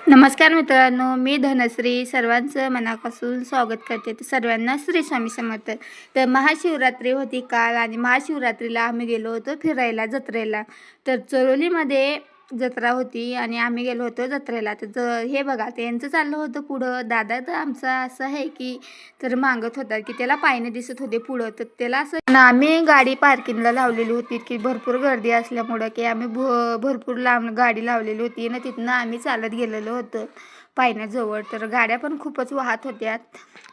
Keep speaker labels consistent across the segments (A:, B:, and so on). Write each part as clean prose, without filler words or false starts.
A: नमस्कार मित्रांनो, मी धनश्री सर्वांचं मनापासून स्वागत करते. तर सर्वांना श्री स्वामी समर्थ. तर महाशिवरात्री होती काल आणि महाशिवरात्रीला आम्ही गेलो होतो फिरायला जत्रेला. तर चरोलीमध्ये जत्रा होती आणि आम्ही गेलो होतो जत्रेला. तर हे बघा त्यांचं चाललं होतं पुढं. दादा तर आमचा असं आहे की तर मागत होता की त्याला पायने दिसत होते पुढं. तर त्याला असं आम्ही गाडी पार्किंगला लावलेली होती की भरपूर गर्दी असल्यामुळं की आम्ही भरपूर लांब गाडी लावलेली होती ना, तिथनं आम्ही चालत गेलेलो होतो पायऱ्याजवळ. तर गाड्या पण खूपच वाहत होत्या,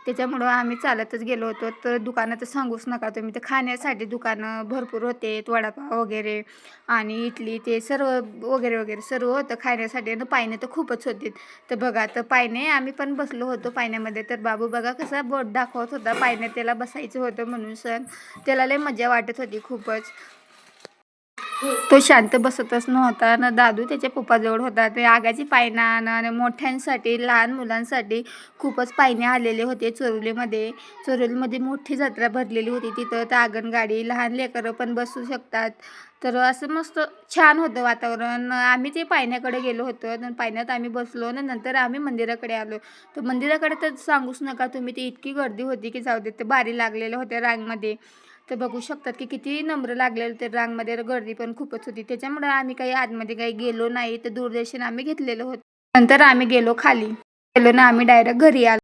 A: त्याच्यामुळं आम्ही चालतच गेलो होतो. तर दुकानं तर सांगूच नका तुम्ही. तर खाण्यासाठी दुकानं भरपूर होते, वडापाव वगैरे आणि इडली ते सर्व वगैरे वगैरे सर्व होतं खाण्यासाठी आणि पायने तर खूपच होते. तर बघा, तर पायने आम्ही पण बसलो होतो पायण्यामध्ये. तर बाबू बघा कसा बोट दाखवत होता पायने, त्याला बसायचं होतं म्हणून सण त्याला लय मजा वाटत होती खूपच. तो शांत बसतच नव्हता ना. दादू त्याच्या पप्पाजवळ होता. ते आगाची पायना आणि मोठ्यांसाठी लहान मुलांसाठी खूपच पायने आलेले होते चोरुलीमध्ये. चोरुलीमध्ये मोठी जत्रा भरलेली होती तिथं. तर आंगणगाडी लहान लेकरं पण बसू शकतात. तर असं मस्त छान होतं वातावरण. आम्ही ते पायण्याकडे गेलो होतो आणि पायण्यात आम्ही बसलो आणि नंतर आम्ही मंदिराकडे आलो. तर मंदिराकडे तर सांगूच नका तुम्ही, ती इतकी गर्दी होती की जाऊ दे. ते बारी लागलेल्या होत्या रांगमध्ये. तर बघू शकतात की किती नंबर लागलेले ते रांगमध्ये. गर्दी पण खूपच होती, त्याच्यामुळे आम्ही काही आतमध्ये काही गेलो नाही. तर दूरदर्शन आम्ही घेतलेलं होतं. नंतर आम्ही गेलो खाली. गेलो ना आम्ही डायरेक्ट घरी आलो.